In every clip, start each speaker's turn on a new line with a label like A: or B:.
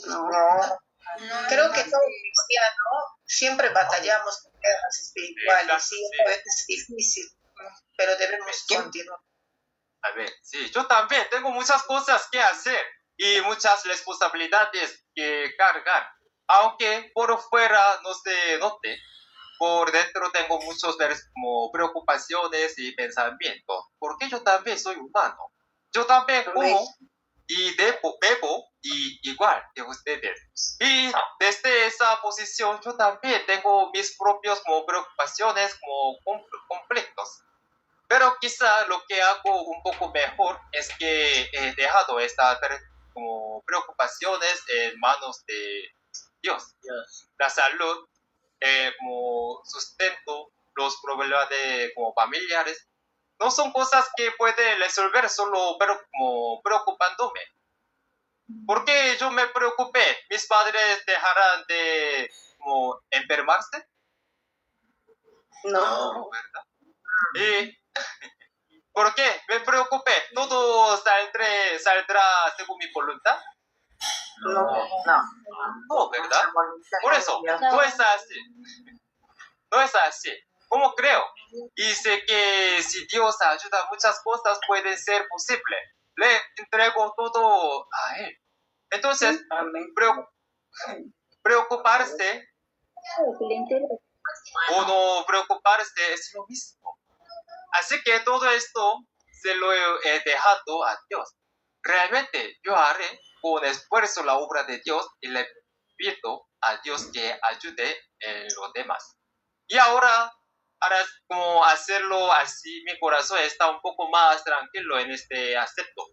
A: No.
B: Creo que todo cristiano siempre batallamos con guerras espirituales, sí, es difícil, pero debemos continuar.
C: A ver, sí, yo también tengo muchas cosas que hacer y muchas responsabilidades que cargar. Aunque por fuera no se note, por dentro tengo muchos como preocupaciones y pensamientos, porque yo también soy humano. Yo también como y bebo y igual que ustedes. Y desde esa posición yo también tengo mis propios como preocupaciones, como conflictos. Pero quizá lo que hago un poco mejor es que he dejado estas como preocupaciones en manos de Dios. La salud, como sustento, los problemas de, como familiares, no son cosas que puede resolver solo como preocupándome. Porque yo me preocupé, mis padres dejarán de como enfermarse.
A: No.
C: ¿Verdad? Y ¿por qué? Me preocupé. ¿Todo saldrá según mi voluntad? No, ¿verdad? Por eso, no es así. No es así. ¿Cómo creo? Y sé que si Dios ayuda, muchas cosas pueden ser posibles. Le entrego todo a Él. Entonces, preocuparse o no preocuparse es lo mismo. Así que todo esto se lo he dejado a Dios. Realmente yo haré con esfuerzo la obra de Dios y le pido a Dios que ayude en los demás. Y ahora, para como hacerlo así, mi corazón está un poco más tranquilo en este aspecto.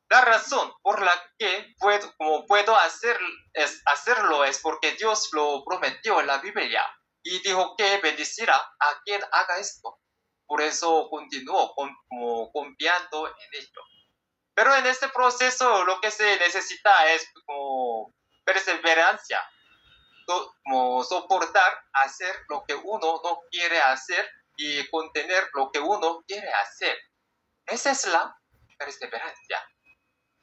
C: La razón por la que puedo hacerlo es porque Dios lo prometió en la Biblia y dijo que bendecirá a quien haga esto. Por eso continúo como confiando en ello. Pero en este proceso lo que se necesita es como perseverancia, como soportar hacer lo que uno no quiere hacer y contener lo que uno quiere hacer. Esa es la perseverancia.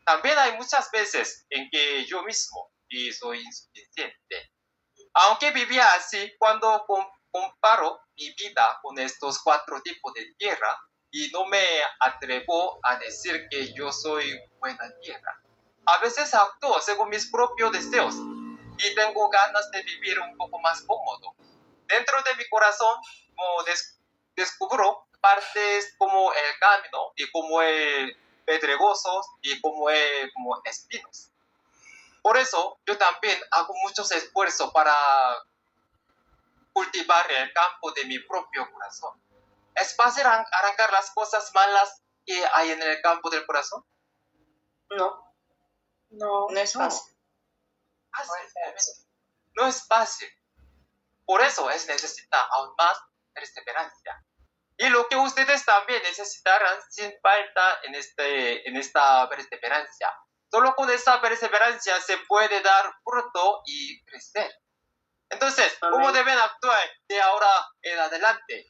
C: También hay muchas veces en que yo mismo y soy insuficiente. Aunque vivía así, cuando comparo mi vida con estos 4 tipos de tierra y no me atrevo a decir que yo soy buena tierra. A veces actúo según mis propios deseos y tengo ganas de vivir un poco más cómodo. Dentro de mi corazón, como descubro partes como el camino y como el pedregosos y como espinos. Por eso yo también hago muchos esfuerzos para cultivar el campo de mi propio corazón. ¿Es fácil arrancar las cosas malas que hay en el campo del corazón?
A: No es fácil.
C: No es fácil. Por eso es necesaria aún más perseverancia. Y lo que ustedes también necesitarán sin falta en esta perseverancia. Solo con esa perseverancia se puede dar fruto y crecer. Entonces, ¿cómo deben actuar de ahora en adelante?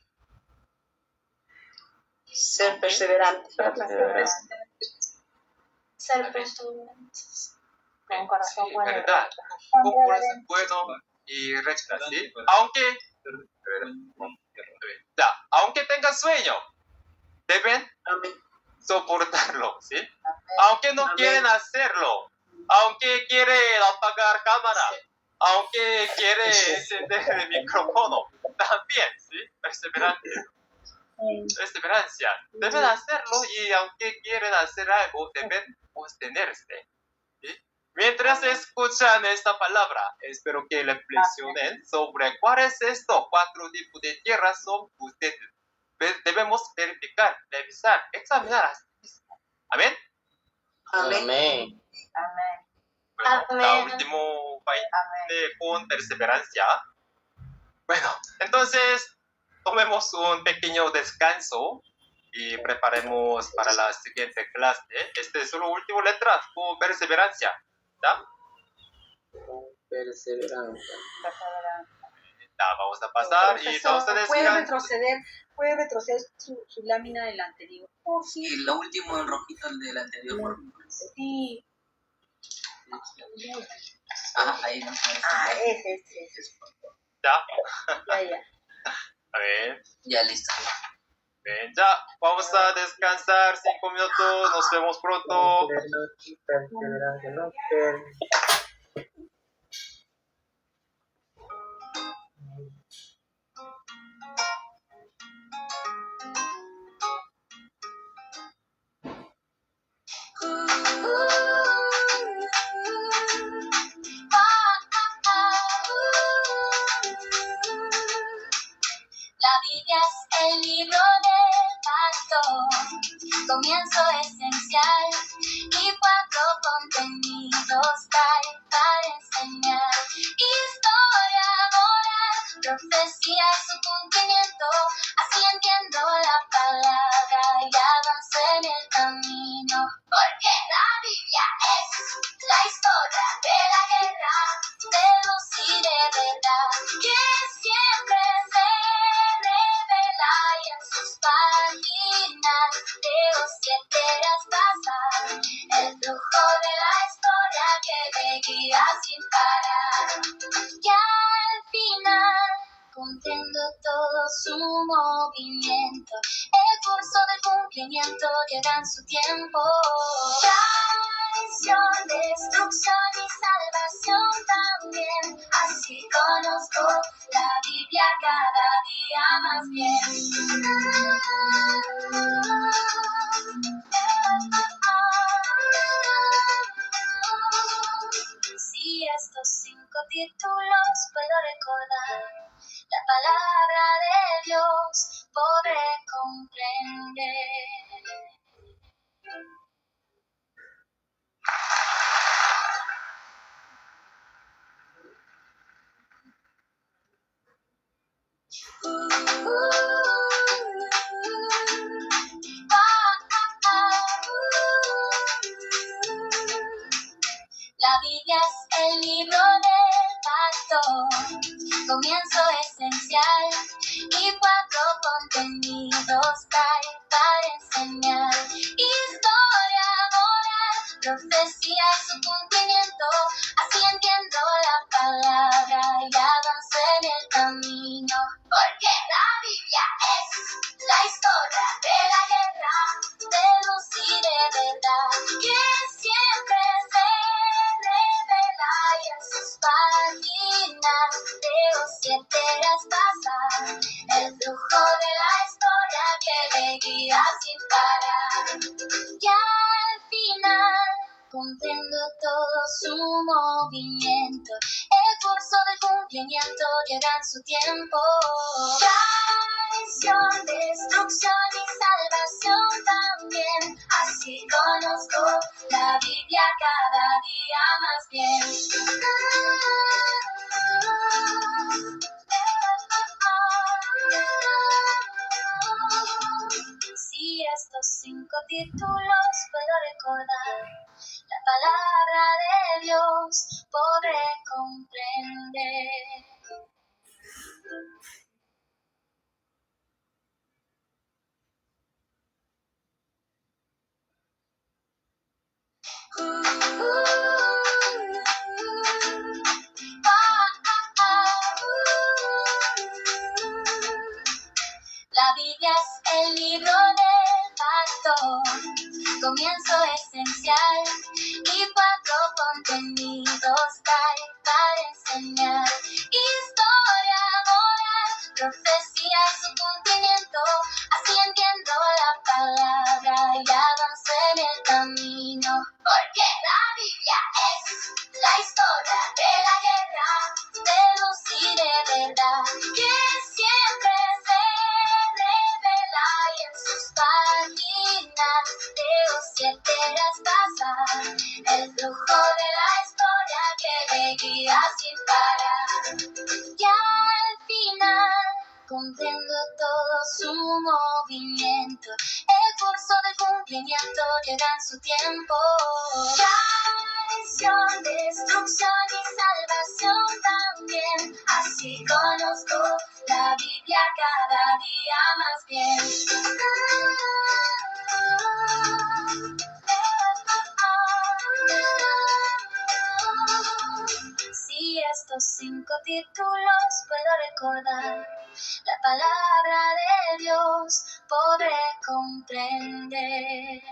A: Ser perseverantes.
D: Ser perseverantes. Con corazón
C: sí,
D: bueno.
C: ¿verdad? Con corazón bueno y recto, ¿sí? Aunque tengan sueño, deben soportarlo, ¿sí? Aunque no quieren hacerlo, aunque quieren apagar cámara, aunque quieren encender el micrófono, también, ¿sí? Perseverancia. Deben hacerlo y aunque quieren hacer algo, deben sostenerse, ¿sí? Mientras escuchan esta palabra, espero que reflexionen sobre cuáles estos 4 tipos de tierra son ustedes. Debemos verificar, revisar, examinar a sí mismos. ¿Amén?
A: Amén.
C: Bueno,
D: Amén.
C: la última parte con perseverancia. Bueno, entonces tomemos un pequeño descanso y preparemos para la siguiente clase. Este es solo último letra con perseverancia. ¿Ya?
A: Perseverancia.
C: Ya, vamos a pasar y ustedes
E: puede retroceder su lámina del anterior. Oh, sí.
F: Y lo último, el rojito, el del anterior.
E: Sí.
F: Ahí no.
E: Ese.
C: Ya,
E: Ya.
C: a ver.
F: Ya listo.
C: Bien, ya, vamos a descansar 5 minutos, nos vemos pronto.
D: La Biblia es el libro del pastor, comienzo esencial y 4 contenidos trae para enseñar. Historia moral, profecía su cumplimiento, así entiendo la palabra y avanzo en el camino. Porque la Biblia es la historia de la guerra, de luz y de verdad, que siempre se revela y en sus páginas veo 7 eras pasar, el flujo de la historia que me guía sin parar. Y al final comprendo todo su movimiento, el curso del cumplimiento llega en su tiempo. Traición, destrucción y salvación también, así conozco la Biblia cada día más bien. Si estos 5 títulos puedo recordar, la palabra de Dios podré comprender. La Biblia es el libro del pastor, comienzo esencial y 4 contenidos trae para enseñar. Historia moral, profecía su cumplimiento, así entiendo la palabra y avanzo en el camino. Porque la Biblia es la historia de la guerra, de luz y de verdad, que siempre se revela y en sus páginas veo 7 eras pasar, el flujo de la historia que me guía sin parar. Y al final comprendo todo su movimiento, el curso del cumplimiento llega en su tiempo. Traición, destrucción y salvación también, así conozco la Biblia cada día más bien. Si estos 5 títulos puedo recordar, la palabra de Dios podré comprender. La Biblia es el libro del pastor, comienzo esencial y 4 contenidos trae para enseñar. Historia moral, profecía su cumplimiento, así entiendo la palabra y avanzo en el camino. Porque la Biblia es la historia de la guerra, de luz y de verdad, que siempre se revela y en sus páginas veo 7 eras pasar, el flujo de la historia que me guía sin parar. Y al final comprendo todo su movimiento, el curso del cumplimiento llega en su tiempo. Traición, destrucción y salvación también, así conozco la Biblia cada día más bien. estos 5 títulos puedo recordar. La palabra de Dios podré comprender.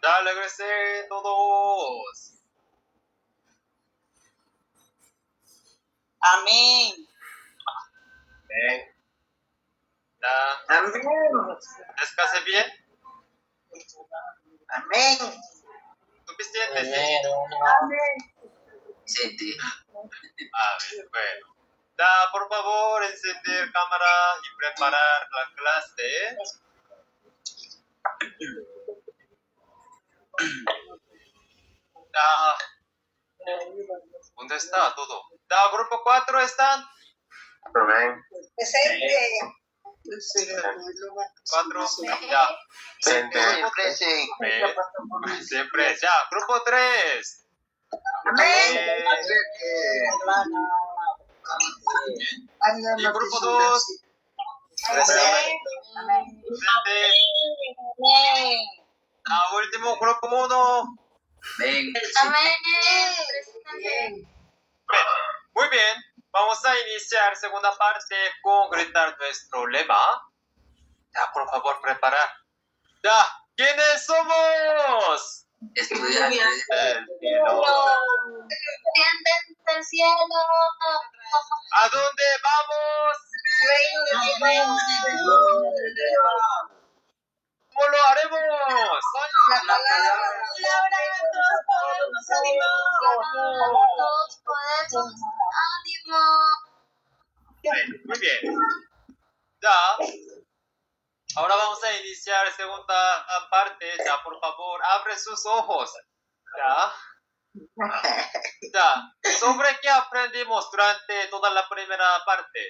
C: Ya regresé todos.
A: Amén.
C: Bien. Ya.
A: Amén.
C: Descanse bien.
A: Amén.
C: Suficiente, sí.
A: Sí.
C: A ver, bueno. Ya, por favor, encender cámara y preparar la clase. Ya. ¿Dónde está todo? Ya, grupo 4 están.
A: Amén.
B: Presente.
C: 4. Ya.
A: Siempre.
C: Siempre. Ya, grupo 3.
A: Amén.
C: Y grupo 2. Presente. Último, grupo 1.
A: Amén.
D: Amén. Presente.
C: Muy bien. Vamos a iniciar segunda parte con gritar nuestro lema. Ya, por favor, preparar. Ya, ¿quiénes somos?
A: Estudiantes
C: del cielo.
D: Estudiantes del cielo.
C: ¿A dónde vamos? ¿Cómo lo haremos?
D: Todos podemos. Ánimo.
C: Muy bien. Ya. Ahora vamos a iniciar segunda parte. Ya, por favor, abre sus ojos. Ya. Ya. ¿Sobre qué aprendimos durante toda la primera parte?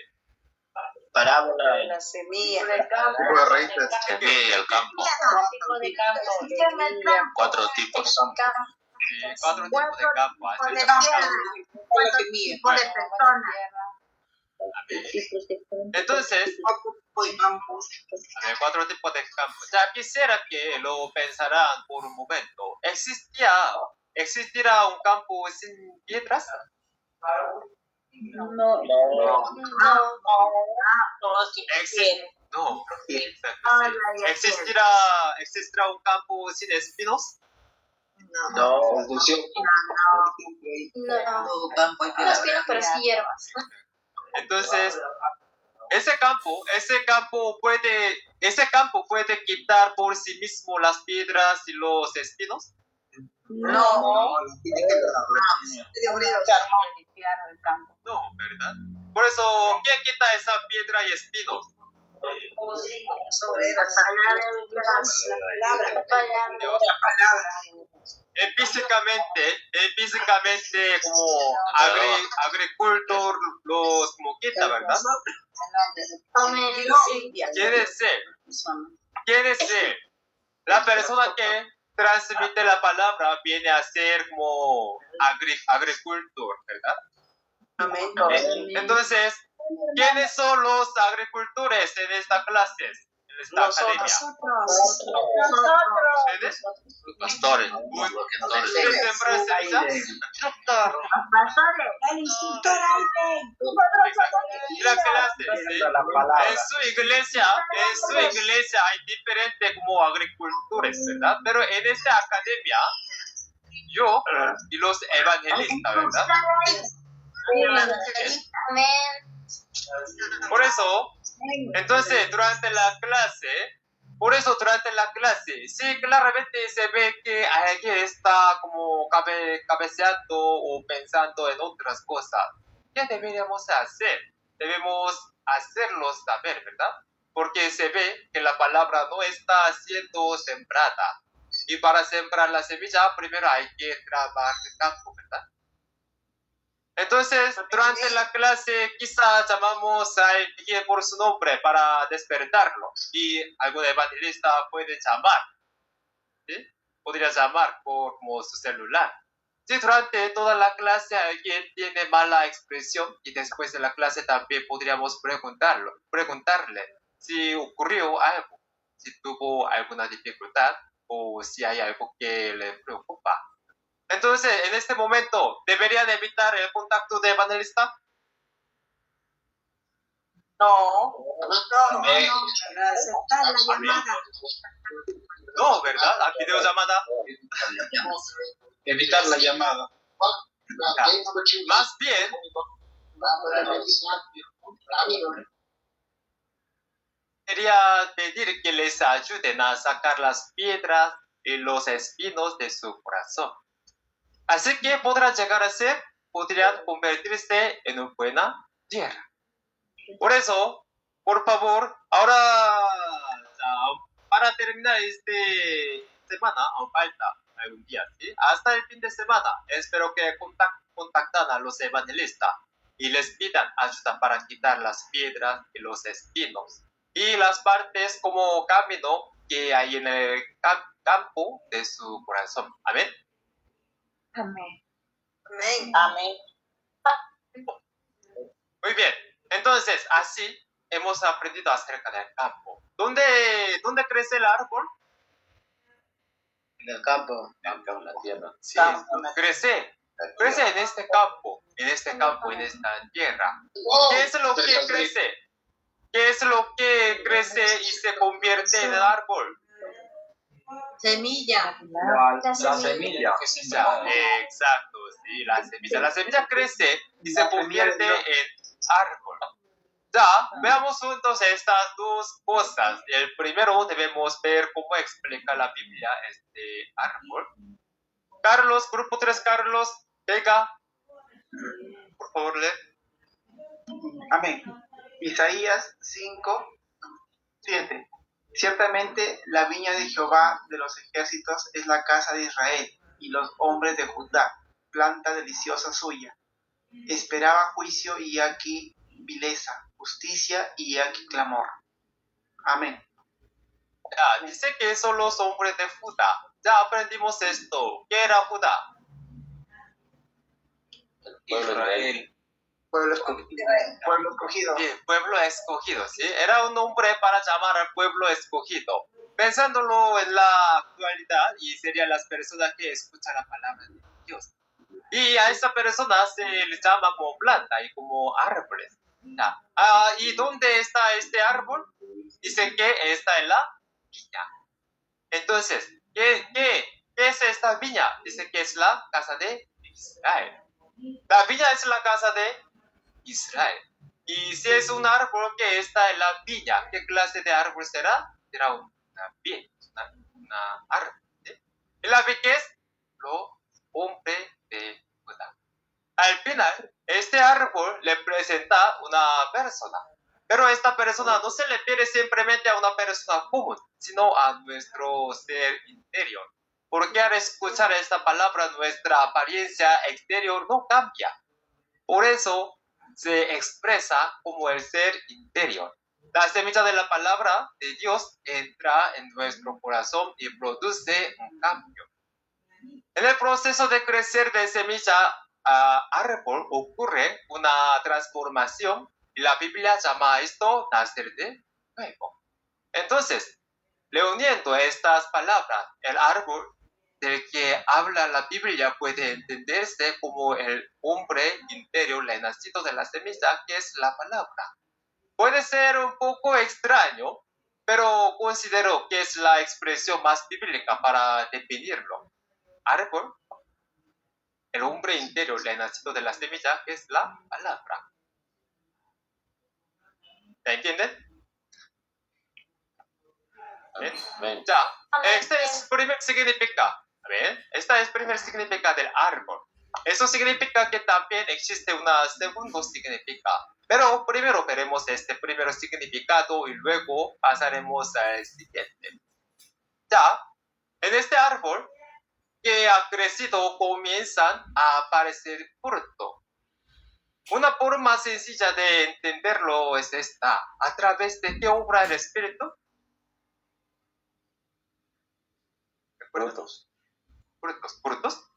A: Parábola de
B: La semilla.
F: Tipo de raíces.
A: semilla y el campo.
E: Tipo de campo.
A: 4 tipos.
C: 4 tipos de campo. Así es.
B: Tipo de persona.
C: Entonces, a ver, 4 tipos de campo. Ya quisiera que lo pensaran por un momento. ¿Existirá un campo sin piedras?
E: No.
C: No. ¿Existirá un campo sin espinos?
A: No.
D: No es pino, pero sí hierbas.
C: Entonces, ese campo puede quitar por sí mismo las piedras y los espinos.
B: No.
E: Limpiar el campo.
C: No, ¿verdad? Por eso, ¿quién quita esa piedra y espinos?
B: Sobre las
C: Dios. Físicamente como agricultor los como quita, ¿verdad? Quiere ser la persona que transmite la palabra viene a ser como agricultor, ¿verdad?
A: Amén.
C: Entonces, ¿quiénes son los agricultores en esta clase? En esta academia. ¿Ustedes?
A: Pastores.
C: ¿Ustedes sembran semillas? Y la clase, ¿sí? En su iglesia hay diferentes como agricultores, ¿verdad? Pero en esta academia, yo y los evangelistas, ¿verdad?
D: Amén.
C: Por eso, entonces, durante la clase, sí, claramente se ve que alguien está como cabeceando o pensando en otras cosas. ¿Qué deberíamos hacer? Debemos hacerlo saber, ¿verdad? Porque se ve que la palabra no está siendo sembrada. Y para sembrar la semilla, primero hay que trabajar el campo, ¿verdad? Entonces, durante la clase, quizá llamamos a alguien por su nombre para despertarlo. Y algún evangelista puede llamar, ¿sí? Podría llamar por como su celular. Si durante toda la clase alguien tiene mala expresión y después de la clase también podríamos preguntarle si ocurrió algo, si tuvo alguna dificultad o si hay algo que le preocupa. Entonces, en este momento, ¿deberían evitar el contacto de evangelista?
B: No.
E: Aceptar la llamada.
C: No, ¿verdad? La videollamada.
A: Evitar la llamada.
C: Más bien, quería pedir que les ayuden a sacar las piedras y los espinos de su corazón. Así que podrían convertirse en una buena tierra. Por eso, por favor, ahora, para terminar esta semana, aún falta algún día, ¿sí? Hasta el fin de semana, espero que contacten a los evangelistas y les pidan ayuda para quitar las piedras y los espinos y las partes como camino que hay en el campo de su corazón. Amén.
E: Amén.
B: Amén.
A: Amén.
C: Muy bien. Entonces, así hemos aprendido acerca del campo. ¿Dónde crece el árbol?
A: En el campo, en la tierra.
C: Sí, crece en este campo, en esta tierra. ¿Qué es lo que crece? ¿Qué es lo que crece y se convierte en el árbol?
E: Semilla.
A: La semilla.
C: Exacto, sí, la semilla. La semilla crece y se convierte en árbol. Ya, veamos juntos estas dos cosas. El primero debemos ver cómo explica la Biblia este árbol. Carlos, grupo 3, Carlos, Vega, por favor, lee.
F: Amén. Isaías 5:7. Ciertamente la viña de Jehová de los ejércitos es la casa de Israel, y los hombres de Judá, planta deliciosa suya. Esperaba juicio y aquí vileza, justicia y aquí clamor. Amén.
C: Ya, dice que son los hombres de Judá. Ya aprendimos esto. ¿Qué era Judá?
A: Israel.
F: Pueblo escogido.
C: Sí, pueblo escogido, ¿sí? Era un nombre para llamar al pueblo escogido. Pensándolo en la actualidad, y serían las personas que escuchan la palabra de Dios. Y a esa persona se les llama como planta y como árboles. ¿Ya? ¿Y dónde está este árbol? Dice que está en la viña. Entonces, ¿qué es esta viña? Dice que es la casa de Israel. La viña es la casa de Israel. Y si es un árbol que está en la viña, ¿qué clase de árbol será? Será una viña, una árbol. ¿Sí? ¿Y la viña qué es? Los hombres de Judá. Al final, este árbol representa una persona. Pero esta persona no se refiere simplemente a una persona común, sino a nuestro ser interior. Porque al escuchar esta palabra, nuestra apariencia exterior no cambia. Por eso se expresa como el ser interior. La semilla de la palabra de Dios entra en nuestro corazón y produce un cambio. En el proceso de crecer de semilla a árbol ocurre una transformación y la Biblia llama a esto nacer de nuevo. Entonces, reuniendo estas palabras, el árbol del que habla la Biblia puede entenderse como el hombre interior renacido de la semilla, que es la palabra. Puede ser un poco extraño, pero considero que es la expresión más bíblica para definirlo. Árbol, el hombre interior renacido de la semilla, que es la palabra. ¿Me entienden?
A: Amén.
C: Ya, este es el primer significado. ¿Ven? Esta es el primer significado del árbol. Eso significa que también existe un segundo significado. Pero primero veremos este primer significado y luego pasaremos al siguiente. Ya, en este árbol que ha crecido comienzan a aparecer frutos. Una forma sencilla de entenderlo es esta. ¿A través de qué obra el Espíritu?
A: Frutos.
C: Frutos.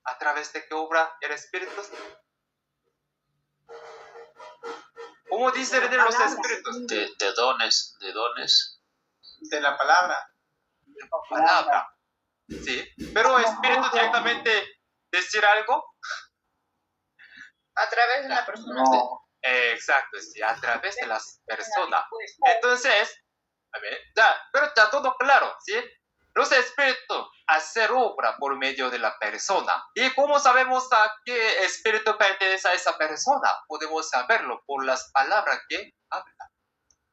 C: ¿A través de qué obra el Espíritu? ¿Cómo discernir los espíritus?
A: De dones, de dones.
F: De la palabra.
C: Palabra. Sí, pero espíritu directamente decir algo.
B: A través de una persona.
A: No.
C: Exacto, sí, a través de las personas. Entonces, a ver, ya, pero está todo claro, ¿sí? Los espíritus hacer obra por medio de la persona. ¿Y cómo sabemos a qué espíritu pertenece a esa persona? Podemos saberlo por las palabras que habla.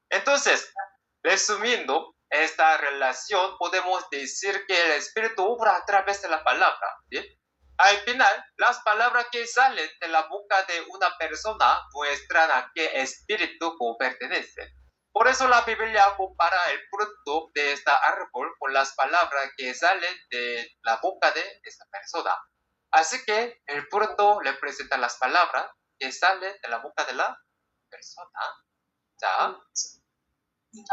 C: Entonces, resumiendo esta relación, podemos decir que el espíritu obra a través de la palabra, ¿sí? Al final, las palabras que salen de la boca de una persona muestran a qué espíritu pertenece. Por eso la Biblia compara el fruto de este árbol con las palabras que salen de la boca de esa persona. Así que el fruto representa las palabras que salen de la boca de la persona. Ya.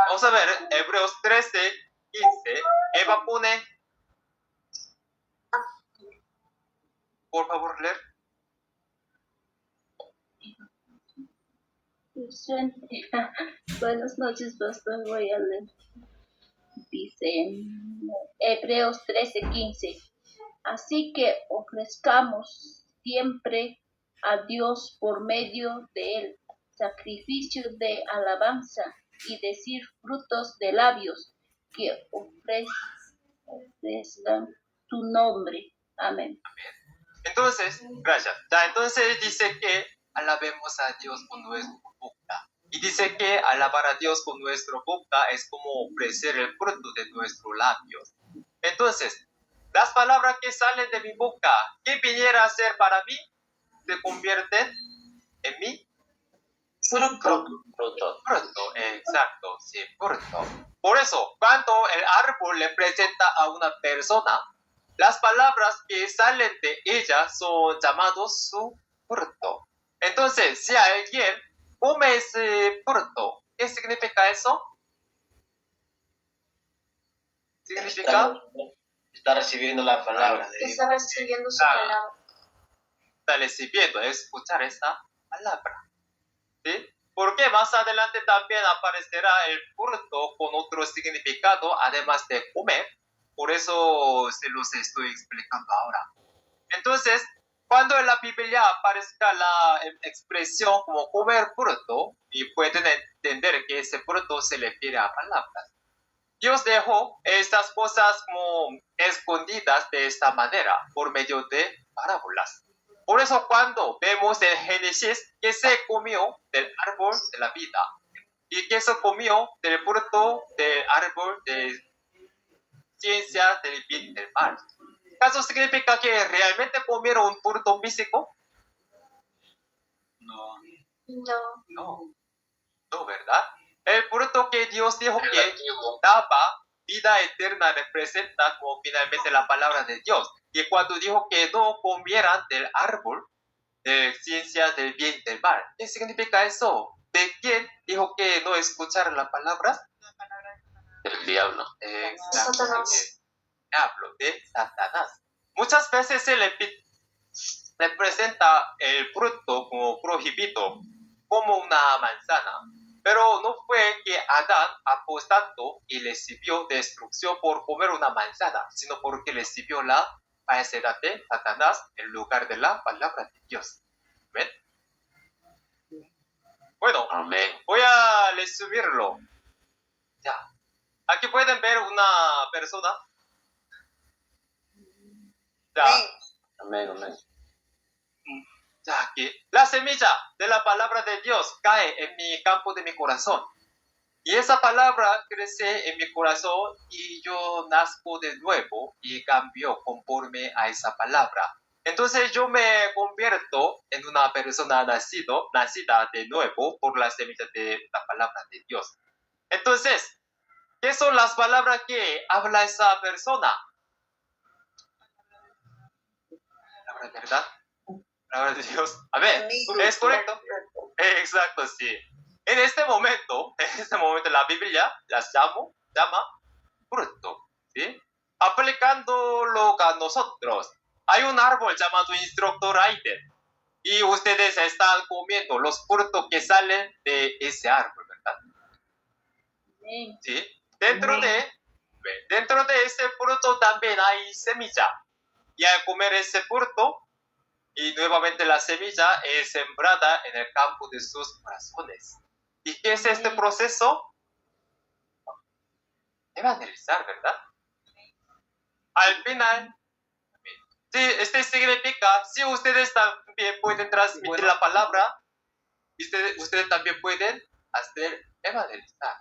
C: Vamos a ver, Hebreos 13, 15. Eva pone, por favor, leer.
D: Buenas noches, pastor. Voy a leer. Dice Hebreos 13:15. Así que ofrezcamos siempre a Dios por medio de él sacrificios de alabanza y decir frutos de labios que ofrezcan tu nombre. Amén.
C: Entonces, gracias. Ya, entonces dice que alabemos a Dios con nuestra boca. Y dice que alabar a Dios con nuestra boca es como ofrecer el fruto de nuestros labios. Entonces, las palabras que salen de mi boca, ¿qué viniera a ser para mí? Se convierten en mi
A: Fruto.
C: fruto. Exacto, sí, fruto. Por eso, cuando el árbol le presenta a una persona, las palabras que salen de ella son llamados su fruto. Entonces, si alguien come ese fruto, ¿qué significa eso? Significa
A: Está recibiendo la palabra de Dios.
D: Está recibiendo su
C: Claro.
D: palabra.
C: está recibiendo, escuchar esa palabra. ¿Sí? Porque más adelante también aparecerá el fruto con otro significado, además de comer. Por eso se los estoy explicando ahora. Entonces, cuando en la Biblia aparezca la expresión como comer fruto, y pueden entender que ese fruto se refiere a palabras. Dios dejó estas cosas como escondidas de esta manera, por medio de parábolas. Por eso cuando vemos en Génesis que se comió del árbol de la vida y que se comió del fruto del árbol de ciencia del bien y del mal, ¿acaso significa que realmente comieron un fruto físico?
A: No.
C: No, ¿verdad? El fruto que Dios dijo que daba vida eterna representa como finalmente la palabra de Dios. Y cuando dijo que no comieran del árbol de ciencia del bien y del mal, ¿qué significa eso? ¿De quién dijo que no escucharan las palabras?
A: El diablo.
C: Exacto,
D: Satanás.
C: el diablo, de Satanás. Muchas veces se le representa el fruto como prohibido, como una manzana. Pero no fue que Adán apostando y recibió destrucción por comer una manzana, sino porque recibió la falsedad de Satanás en lugar de la palabra de Dios. ¿Ven? Bueno,
A: Amén.
C: voy a resumirlo. Ya. Aquí pueden ver una persona. Ya.
A: Amén, amén.
C: Ya que la semilla de la palabra de Dios cae en mi campo de mi corazón. Y esa palabra crece en mi corazón y yo nazco de nuevo y cambio conforme a esa palabra. Entonces yo me convierto en una persona nacida de nuevo por la semilla de la palabra de Dios. Entonces, ¿qué son las palabras que habla esa persona? ¿Palabra de verdad? ¿Palabra de Dios? A ver, ¿es correcto? Exacto, sí. En este momento la Biblia las llama fruto, ¿sí? Aplicándolo a nosotros. hay un árbol llamado instructor Aiden y ustedes están comiendo los frutos que salen de ese árbol, ¿verdad? ¿Sí? Dentro de ese fruto también hay semilla. Y al comer ese fruto, y nuevamente la semilla es sembrada en el campo de sus corazones. ¿Y qué es este proceso? Evangelizar, ¿verdad? Al final, sí, este significa, si ustedes también pueden transmitir la palabra, ustedes también pueden hacer evangelizar.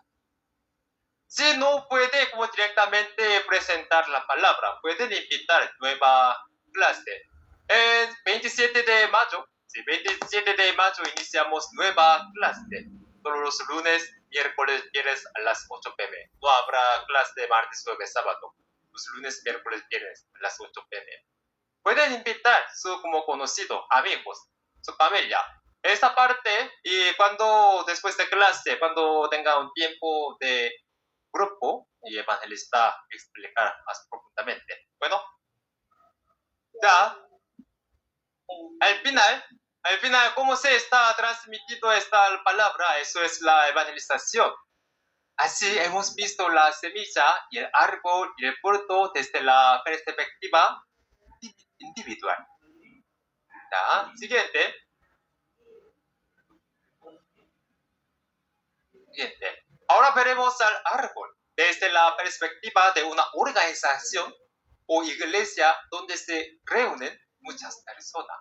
C: Si no puede como directamente presentar la palabra, pueden invitar nueva clase. El 27 de mayo, sí, 27 de mayo iniciamos nueva clase. Todos los lunes, miércoles, viernes a las 8 p.m. No habrá clase de martes, jueves, sábado. Los lunes, miércoles, viernes a las 8 p.m. Pueden invitar su como conocido, amigos, su familia. Esta parte, y cuando después de clase, cuando tenga un tiempo de grupo y evangelista explicar más profundamente. Bueno, ya, al final, ¿cómo se está transmitiendo esta palabra? Eso es la evangelización. Así hemos visto la semilla y el árbol y el fruto desde la perspectiva individual. Ya, siguiente. Ahora veremos al árbol desde la perspectiva de una organización o iglesia donde se reúnen muchas personas.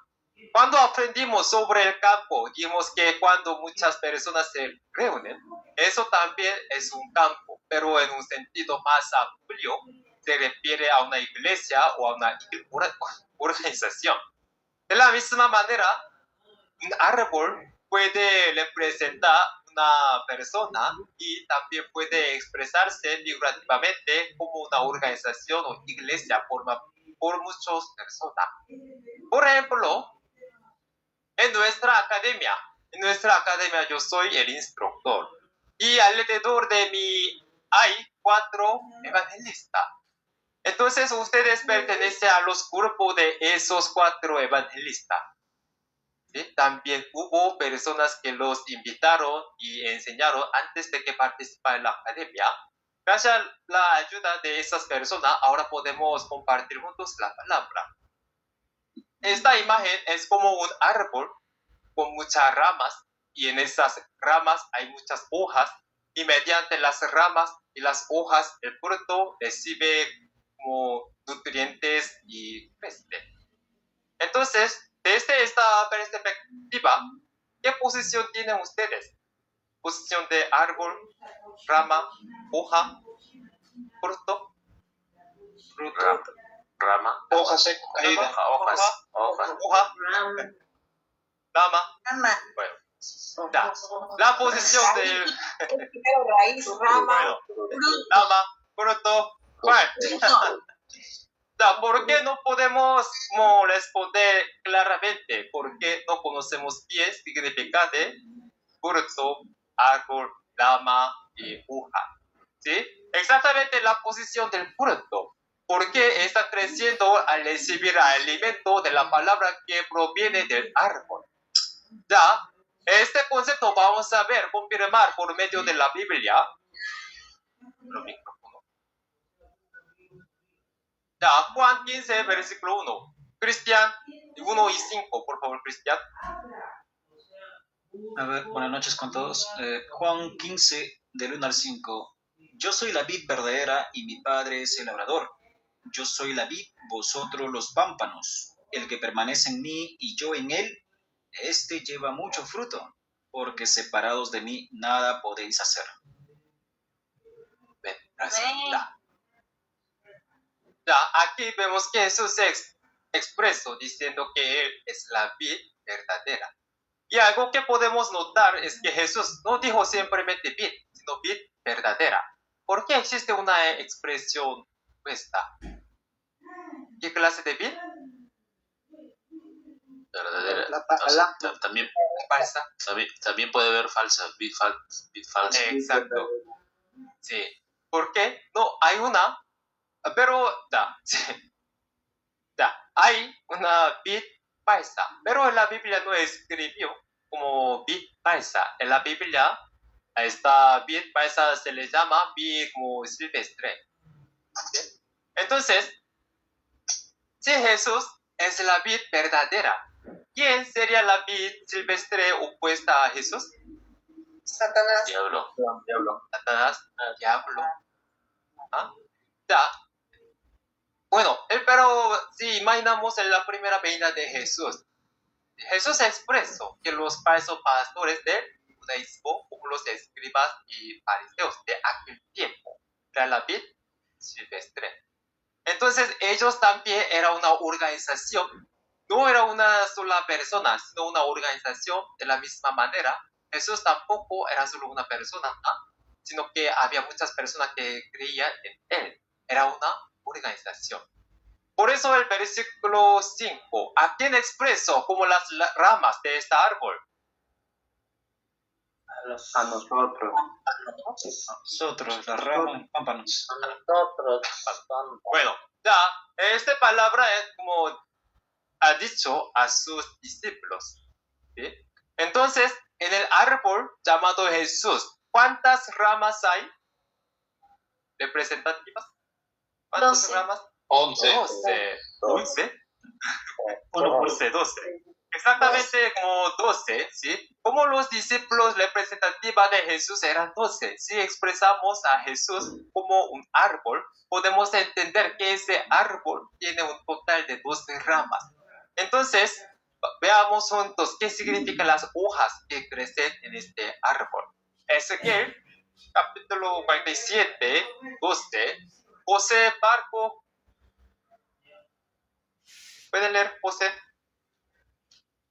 C: Cuando aprendimos sobre el campo, dijimos que cuando muchas personas se reúnen, eso también es un campo, pero en un sentido más amplio, se refiere a una iglesia o a una organización. De la misma manera, un árbol puede representar una persona y también puede expresarse figurativamente como una organización o iglesia formada por muchas personas. Por ejemplo, en nuestra academia yo soy el instructor y alrededor de mí hay 4 evangelistas. Entonces ustedes pertenecen a los grupos de esos 4 evangelistas. ¿Sí? También hubo personas que los invitaron y enseñaron antes de que participaran en la academia. Gracias a la ayuda de esas personas, ahora podemos compartir juntos la palabra. Esta imagen es como un árbol con muchas ramas y en esas ramas hay muchas hojas y mediante las ramas y las hojas el fruto recibe como nutrientes y crece. Entonces, desde esta perspectiva, ¿qué posición tienen ustedes? ¿Posición de árbol, rama, hoja, fruto?
A: Rama. Hoja seca, caída.
C: Hoja. Rama. Bueno, ya. La posición de
E: raíz, rama,
C: rama, fruto, ¿cuál? ¿Por qué no podemos responder claramente? Porque no conocemos bien el significado de fruto, árbol, rama y hoja. ¿Sí? Exactamente la posición del fruto. ¿Por qué está creciendo al recibir alimento de la palabra que proviene del árbol? Ya, este concepto vamos a ver, confirmar por medio de la Biblia. Ya, Juan 15, versículo 1. Cristian, 1 y 5, por favor, Cristian.
G: A ver, buenas noches con todos. Juan 15, del 1 al 5. Yo soy la vid verdadera y mi padre es el labrador. Yo soy la vid, vosotros los pámpanos. El que permanece en mí y yo en él, este lleva mucho fruto, porque separados de mí nada podéis hacer.
C: Ven, gracias. Ya, aquí vemos que Jesús se expresó diciendo que Él es la vid verdadera. Y algo que podemos notar es que Jesús no dijo simplemente vid, sino vid verdadera. ¿Por qué existe una expresión esta? ¿Qué clase de vid?
A: Verdadera. También,
C: Falsa.
A: también puede haber falsa, vid falsa.
C: Exacto. Sí. ¿Por qué? No, hay una. Pero, hay una vid falsa, pero en la Biblia no escribió como vid falsa. En la Biblia, a esta vid falsa se le llama vid como silvestre. ¿Sí? Entonces, si Jesús es la vid verdadera, ¿quién sería la vid silvestre opuesta a Jesús?
B: Satanás.
A: Diablo.
C: Satanás, diablo. ¿Ah? Ya. Bueno, pero si imaginamos en la primera venida de Jesús, Jesús expresó que los falsos pastores del judaísmo, como los escribas y fariseos de aquel tiempo, eran la vid silvestre. Entonces ellos también eran una organización, no era una sola persona, sino una organización. De la misma manera, Jesús tampoco era solo una persona, sino que había muchas personas que creían en él. Era una organización. Por eso el versículo 5, ¿a quién expreso como las ramas de este árbol?
A: A nosotros.
G: Nosotros, las ramas, pámpanos.
A: A nosotros.
C: Bueno, ya, esta palabra es como ha dicho a sus discípulos. ¿Sí? Entonces, en el árbol llamado Jesús, ¿cuántas ramas hay representativas? ¿Cuántas
B: 12.
C: ramas?
A: 11.
C: 12. 11.
G: 12.
C: 12. Exactamente como 12, ¿sí? Como los discípulos representativos de Jesús eran 12. Si expresamos a Jesús como un árbol, podemos entender que ese árbol tiene un total de 12 ramas. Entonces, veamos juntos qué significan las hojas que crecen en este árbol. Ezequiel, capítulo 47, 12. José Barco. ¿Pueden leer, José?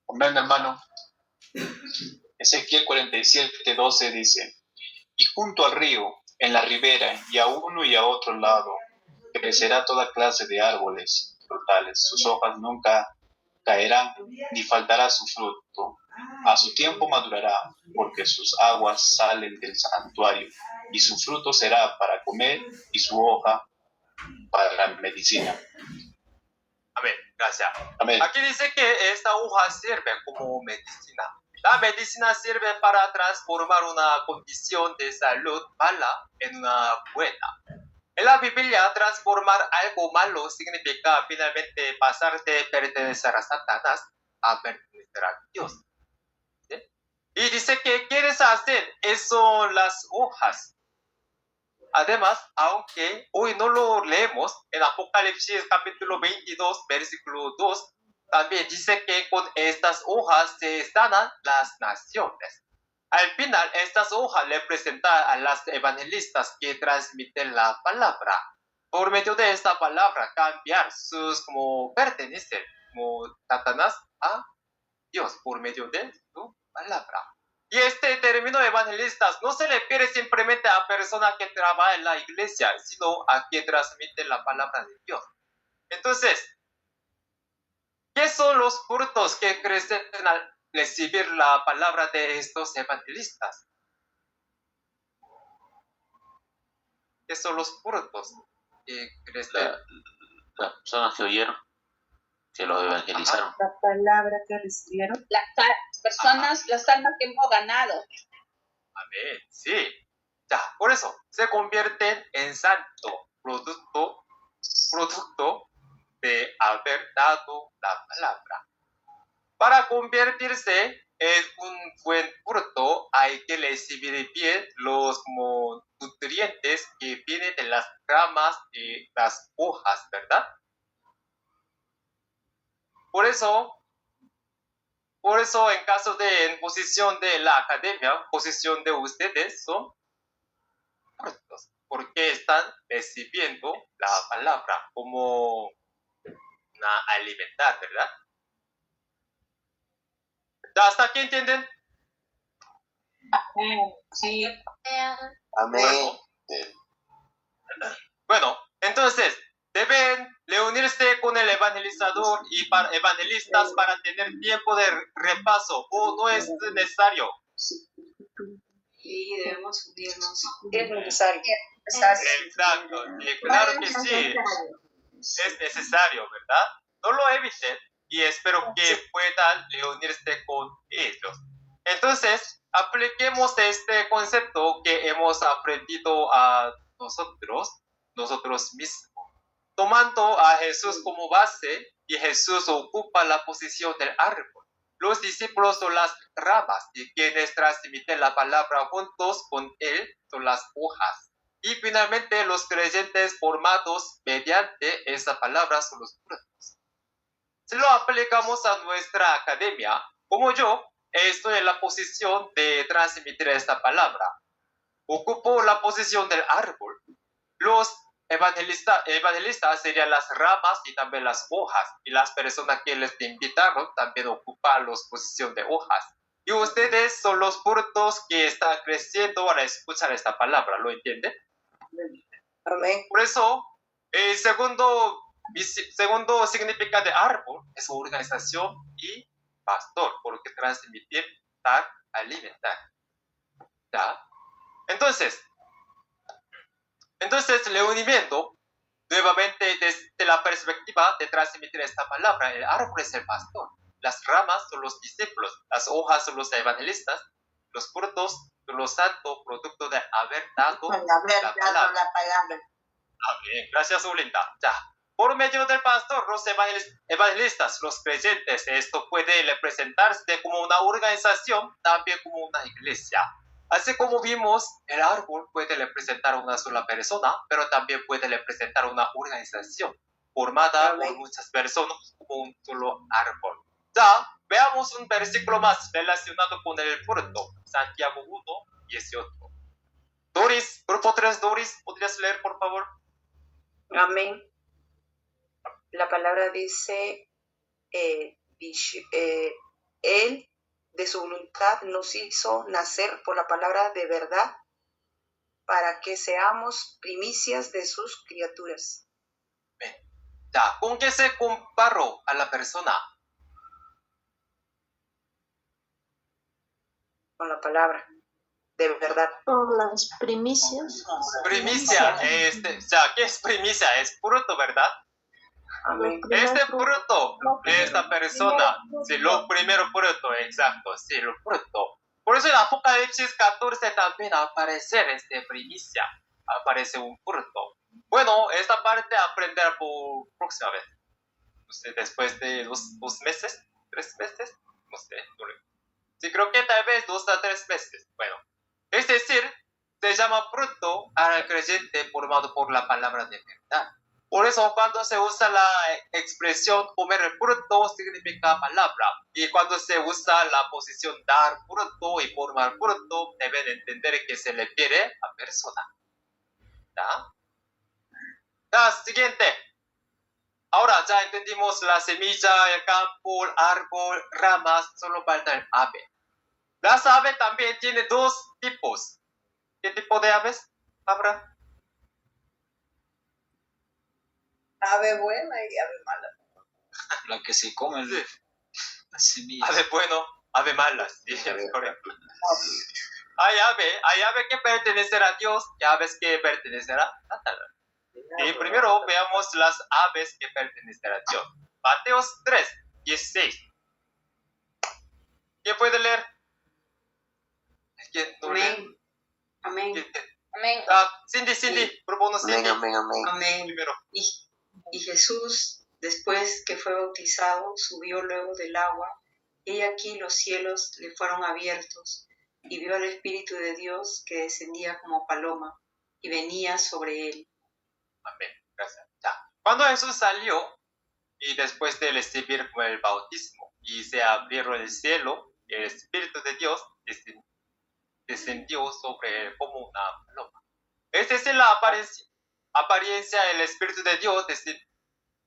H: Amén, hermano. Ezequiel 47:12 dice: Y junto al río, en la ribera, y a uno y a otro lado, crecerá toda clase de árboles frutales. Sus hojas nunca caerán, ni faltará su fruto. A su tiempo madurará, porque sus aguas salen del santuario, y su fruto será para comer, y su hoja para medicina.
C: Amén, gracias.
H: Amén.
C: Aquí dice que esta hoja sirve como medicina. La medicina sirve para transformar una condición de salud mala en una buena. En la Biblia, transformar algo malo significa finalmente pasar de pertenecer a Satanás a pertenecer a Dios. ¿Sí? Y dice que quieres hacer eso las hojas. Además, aunque hoy no lo leemos, en Apocalipsis capítulo 22, versículo 2, también dice que con estas hojas se sanan las naciones. Al final, estas hojas representan a las evangelistas que transmiten la palabra. Por medio de esta palabra, cambiar sus como pertenecen como Satanás a Dios por medio de su palabra. Y este término evangelistas no se refiere simplemente a personas que trabajan en la iglesia, sino a quien transmite la palabra de Dios. Entonces, ¿qué son los frutos que crecen al recibir la palabra de estos evangelistas? ¿Qué son los frutos que crecen?
A: Las personas que oyeron, que los evangelizaron.
E: La palabra que recibieron. Las personas, las almas que hemos ganado.
C: Amén, sí. Ya, por eso se convierten en santo producto de haber dado la palabra. Para convertirse en un buen fruto hay que recibir bien los nutrientes que vienen de las ramas y las hojas, ¿verdad? Por eso en caso de en posición de la academia, posición de ustedes son frutos, porque están recibiendo la palabra como una alimentar, ¿verdad? ¿Hasta aquí entienden?
E: Sí.
A: Amén.
C: Bueno, entonces, deben reunirse con el evangelizador y evangelistas para tener tiempo de repaso, o no es necesario.
E: Sí, debemos unirnos.
B: Es necesario.
C: Exacto, sí, claro que sí, es necesario, ¿verdad? no lo eviten y espero que puedan reunirse con ellos. Entonces, apliquemos este concepto que hemos aprendido a nosotros mismos. Tomando a Jesús como base, y Jesús ocupa la posición del árbol. Los discípulos son las ramas y quienes transmiten la palabra juntos con él son las hojas. Y finalmente los creyentes formados mediante esa palabra son los frutos. Si lo aplicamos a nuestra academia, como yo, estoy en la posición de transmitir esta palabra. Ocupo la posición del árbol. Los evangelistas serían las ramas y también las hojas. Y las personas que les invitaron también ocupan la posición de hojas. Y ustedes son los frutos que están creciendo al escuchar esta palabra. ¿Lo entienden?
B: Amén.
C: Por eso, el segundo significado de árbol es organización y pastor, porque transmitir, dar, alimentar. ¿Ya? Entonces, el reunimiento, nuevamente desde la perspectiva de transmitir esta palabra, el árbol es el pastor, las ramas son los discípulos, las hojas son los evangelistas, los frutos son los santos, producto de haber dado la palabra. Bien, gracias, Olinda. Ya. Por medio del pastor, los evangelistas, los creyentes, esto puede representarse como una organización, también como una iglesia. Así como vimos, el árbol puede representar una sola persona, pero también puede representar una organización formada por muchas personas como un solo árbol. Ya, veamos un versículo más relacionado con el fruto. Santiago 1:18. Doris, grupo 3, Doris, ¿podrías leer, por favor?
E: Amén. La palabra dice, Él de su voluntad nos hizo nacer por la palabra de verdad para que seamos primicias de sus criaturas.
C: Bien. Ya, ¿con qué se comparó a la persona?
E: Con la palabra de verdad.
I: Con las primicias.
C: Primicia, ya, ¿qué es primicia? Es fruto, ¿verdad?
E: Amén.
C: Este fruto de esta persona, sí, lo primero fruto, exacto, sí, lo fruto. Por eso en Apocalipsis 14 también aparece primicia, aparece un fruto. Bueno, esta parte aprenderá por próxima vez. No sé, después de dos meses, 3 meses, no sé. Sí, creo que tal vez 2 a 3 meses. Bueno, es decir, se llama fruto al creyente formado por la palabra de verdad. Por eso cuando se usa la expresión comer el fruto significa palabra. Y cuando se usa la posición dar fruto y formar fruto, deben entender que se le refiere a persona. ¿Ya? Ya, siguiente. Ahora ya entendimos la semilla, el campo, el árbol, ramas, solo falta el ave. Las aves también tienen 2 tipos. ¿Qué tipo de aves habrá?
B: Ave buena y ave mala.
G: La que se come la semilla.
C: Ave bueno, ave mala. Sí, es correcto. Hay ave que pertenecerá a Dios y aves que pertenecerá a Satanás. Y primero veamos las aves que pertenecerán a Dios. Mateos 3:16. ¿Quién puede leer? ¿Quién no lee?
E: Amén. Amén.
B: Amén.
C: Cindy, propone Cindy.
E: Amén.
C: Primero.
E: Y Jesús, después que fue bautizado, subió luego del agua, y aquí los cielos le fueron abiertos, y vio al Espíritu de Dios que descendía como paloma, y venía sobre él.
C: Amén. Gracias. Ya. Cuando Jesús salió, y después de recibir el bautismo, y se abrieron el cielo, el Espíritu de Dios descendió sobre él como una paloma. Esta es la apariencia del Espíritu de Dios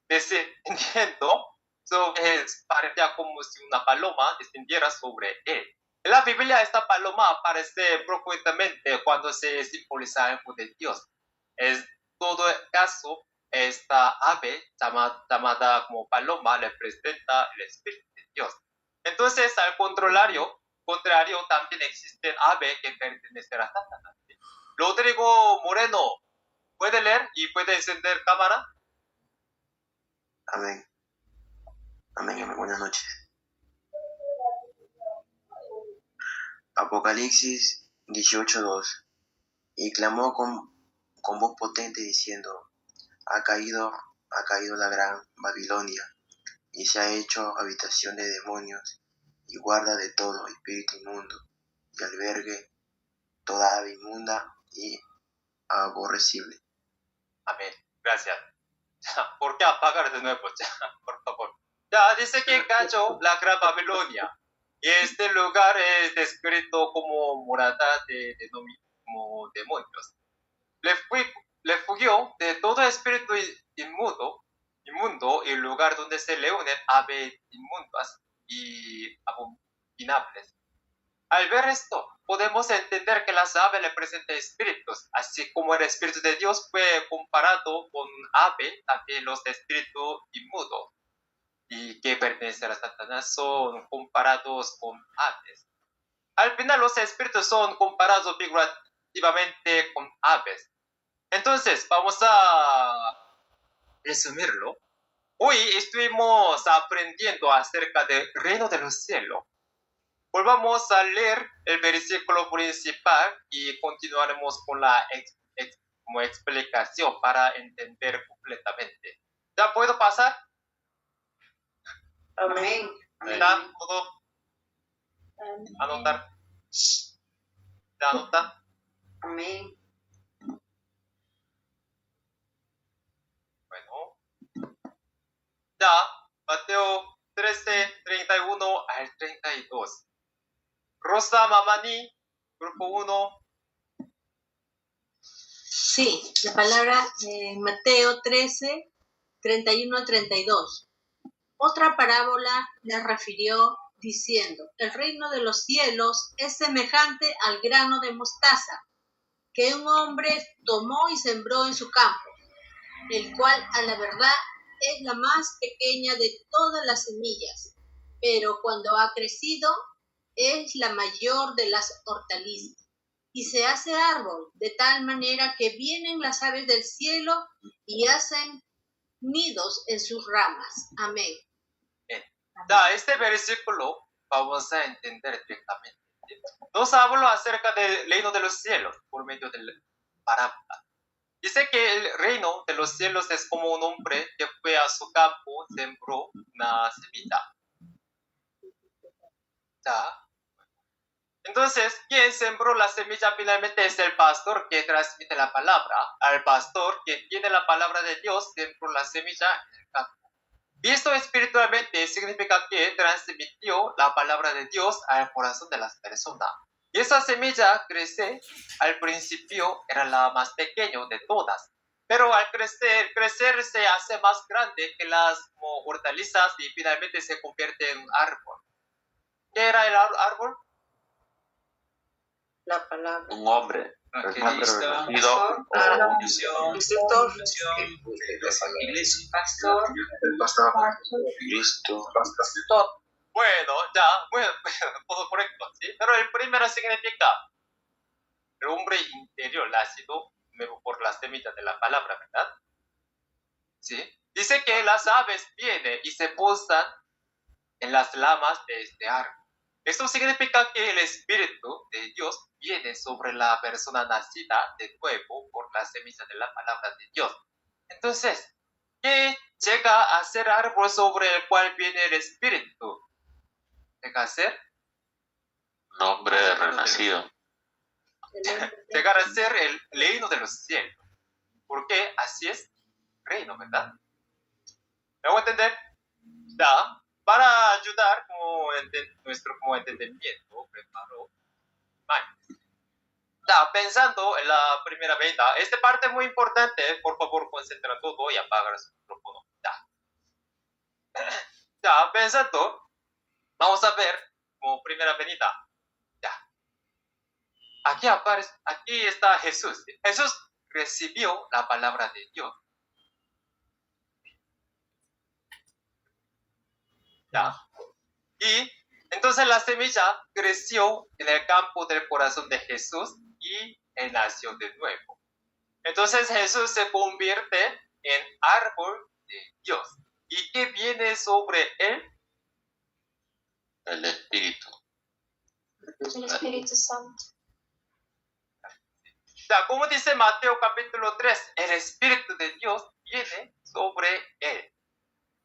C: descendiendo sobre él. Parecía como si una paloma descendiera sobre él. En la Biblia esta paloma aparece frecuentemente cuando se simboliza algo de Dios. En todo caso, esta ave llamada como paloma representa el Espíritu de Dios. Entonces, al contrario, también existen aves que pertenecen a Satanás. Rodrigo Moreno, ¿puede leer y puede encender cámara?
A: Amén.
J: Amén, amén. Buenas noches. Apocalipsis 18:2. Y clamó con voz potente diciendo, ha caído la gran Babilonia, y se ha hecho habitación de demonios, y guarda de todo espíritu inmundo, y albergue toda ave inmunda y aborrecible.
C: Amén. Gracias. ¿Por qué apagar de nuevo? Por favor. Ya, dice que cayó la gran Babilonia. Y este lugar es descrito como morada como demonios. Le fugió de todo espíritu inmundo y lugar donde se reúnen aves inmundas y abominables. Al ver esto, podemos entender que las aves representan espíritus, así como el espíritu de Dios fue comparado con ave, también los espíritus inmundos y que pertenecen a Satanás son comparados con aves. Al final los espíritus son comparados figurativamente con aves. Entonces, vamos a resumirlo. Hoy estuvimos aprendiendo acerca del reino de los cielos. Volvamos a leer el versículo principal y continuaremos con la explicación para entender completamente. ¿Ya puedo pasar?
E: Amén.
C: ¿Ya todo? ¿Anotar? ¿Ya anotan?
E: Amén.
C: Bueno. Ya, Mateo 13, 31 al 32. Rosa Mamani, grupo 1.
I: Sí, la palabra Mateo 13, 31 al 32. Otra parábola le refirió diciendo, el reino de los cielos es semejante al grano de mostaza que un hombre tomó y sembró en su campo, el cual a la verdad es la más pequeña de todas las semillas, pero cuando ha crecido es la mayor de las hortalizas y se hace árbol de tal manera que vienen las aves del cielo y hacen nidos en sus ramas. Amén.
C: Ya, este versículo vamos a entender directamente. Nos habla acerca del reino de los cielos por medio de la parábola. Dice que el reino de los cielos es como un hombre que fue a su campo, sembró una semilla. ¿Ya? Entonces, quien sembró la semilla finalmente es el pastor que transmite la palabra. Al pastor que tiene la palabra de Dios, sembró la semilla en el campo. Visto espiritualmente significa que transmitió la palabra de Dios al corazón de las personas. Y esa semilla crece, al principio era la más pequeña de todas, pero al crecer se hace más grande que las hortalizas y finalmente se convierte en un árbol. ¿Qué era el árbol?
E: La palabra.
J: Un hombre.
G: Evangelista,
J: Pastor.
G: iglesia.
E: Pastor.
J: Cristo.
C: Bueno, ya, bueno, todo correcto, ¿sí? Pero el primero significa el hombre interior nacido nuevo por las semillas de la palabra, ¿verdad? ¿Sí? Dice que las aves vienen y se posan en las ramas de este árbol. Esto significa que el Espíritu de Dios viene sobre la persona nacida de nuevo por la semilla de la palabra de Dios. Entonces, ¿qué llega a ser árbol sobre el cual viene el Espíritu? Llega a ser
J: Nombre renacido.
C: llegar a ser el reino de los cielos. Porque así es reino, ¿verdad? ¿Me voy a entender? Ya. Para ayudar nuestro entendimiento, preparo. Ya, pensando en la primera venta, esta parte es muy importante, por favor, concentra todo y apaga su micrófono. Ya, pensando, vamos a ver como primera venida. Ya. Aquí está Jesús. Jesús recibió la palabra de Dios. Ya. Y entonces la semilla creció en el campo del corazón de Jesús y él nació de nuevo. Entonces Jesús se convierte en árbol de Dios. ¿Y qué viene sobre él?
K: El Espíritu.
D: El Espíritu Santo.
C: O sea, como dice Mateo capítulo 3, el Espíritu de Dios viene sobre él.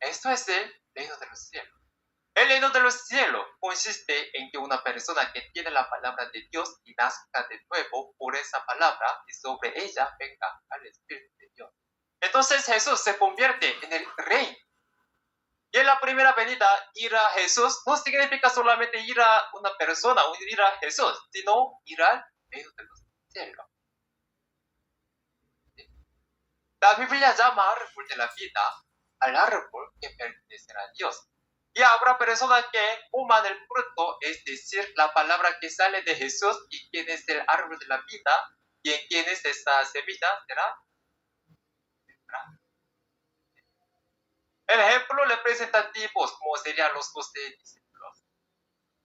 C: Esto es el reino de los cielos. El reino de los cielos consiste en que una persona que tiene la palabra de Dios y nazca de nuevo por esa palabra y sobre ella venga al Espíritu de Dios. Entonces Jesús se convierte en el rey. Y en la primera venida, ir a Jesús no significa solamente ir a una persona o ir a Jesús, sino ir al reino de los cielos. La Biblia llama árbol de la vida al árbol que pertenecerá a Dios. Y habrá personas que coman el fruto, es decir, la palabra que sale de Jesús, y quién es el árbol de la vida, y en quién es esta semilla, será. El ejemplo representativo, como serían los 12 discípulos.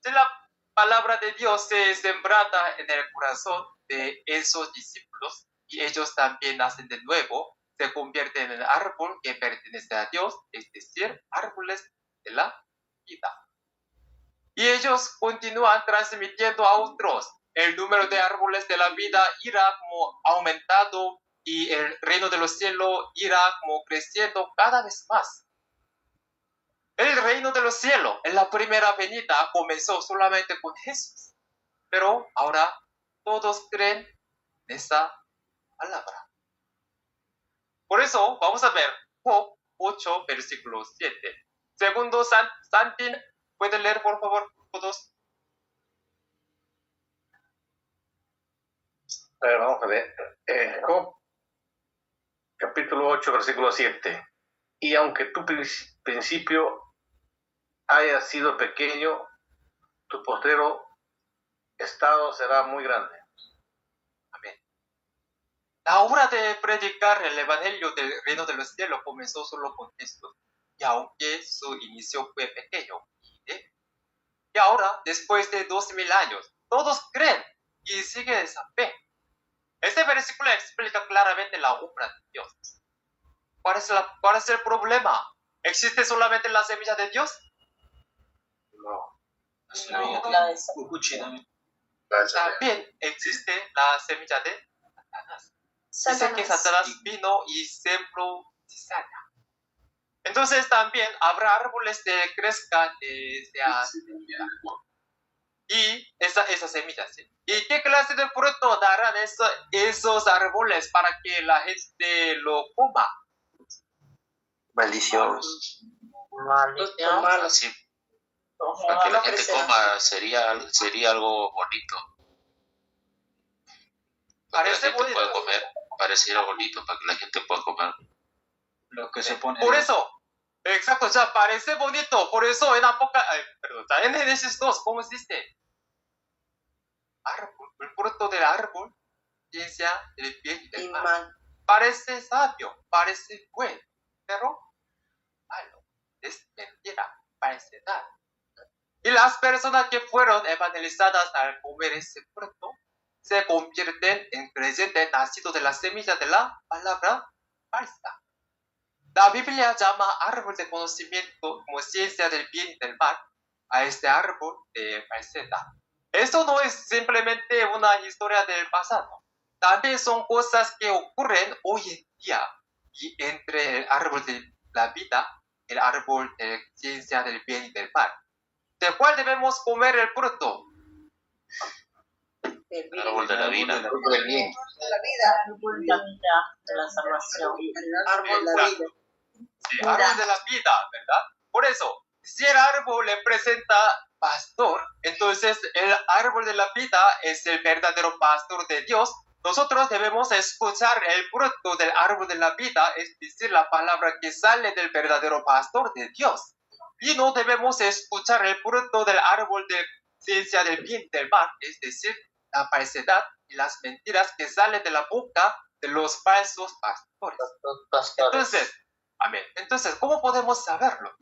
C: Si la palabra de Dios se sembrada en el corazón de esos discípulos, y ellos también nacen de nuevo, se convierten en el árbol que pertenece a Dios, es decir, árboles de la vida. Y ellos continúan transmitiendo a otros. El número de árboles de la vida irá como aumentando y el reino de los cielos irá como creciendo cada vez más. El reino de los cielos en la primera venida comenzó solamente con Jesús, pero ahora todos creen en esa palabra. Por eso vamos a ver Job 8, versículo 7. Segundo, Santín, ¿puede leer por favor todos?
A: A ver, vamos a ver. Job, capítulo 8, versículo 7. Y aunque tu principio haya sido pequeño, tu postrero estado será muy grande.
C: Amén. La obra de predicar el evangelio del reino de los cielos comenzó solo con esto, y aunque su inicio fue pequeño. Y ahora, después de 2000 años, todos creen y siguen esa fe. Este versículo explica claramente la obra de Dios. ¿Cuál es el problema? ¿Existe solamente la semilla de Dios?
A: No.
C: También existe la semilla de Satanás. Dice que Satanás vino y sembró cizaña. Entonces también habrá árboles que crezcan y esa semilla, ¿sí? ¿Y qué clase de fruto darán esos árboles para que la gente lo coma?
J: Maldición.
K: Así, para que la gente coma sería algo bonito. Para que la gente pueda comer, pareciera bonito para que la gente pueda comer.
G: Lo que se pone.
C: Por eso, exacto, o sea, parece bonito. Por eso en Génesis 2, ¿cómo se dice? Árbol, el fruto del árbol, ciencia del bien y del mal. Parece sabio, parece bueno, pero malo, es mentira, parece tal. Y las personas que fueron evangelizadas al comer ese fruto se convierten en creyentes nacidos de la semilla de la palabra falsa. La Biblia llama árbol de conocimiento como ciencia del bien y del mal a este árbol de falsedad. Esto no es simplemente una historia del pasado. También son cosas que ocurren hoy en día. Y entre el árbol de la vida, el árbol de ciencia del bien y del mal. ¿De cuál debemos comer el fruto?
K: El árbol de la vida.
A: El árbol del bien.
I: De la salvación.
B: Árbol de la vida.
C: Sí, árbol de la vida, ¿verdad? Por eso, si el árbol representa pastor, entonces el árbol de la vida es el verdadero pastor de Dios. Nosotros debemos escuchar el fruto del árbol de la vida, es decir, la palabra que sale del verdadero pastor de Dios. Y no debemos escuchar el fruto del árbol de ciencia del bien y del mal, es decir, la falsedad y las mentiras que salen de la boca de los falsos pastores. Entonces, amén. Entonces, ¿cómo podemos saberlo?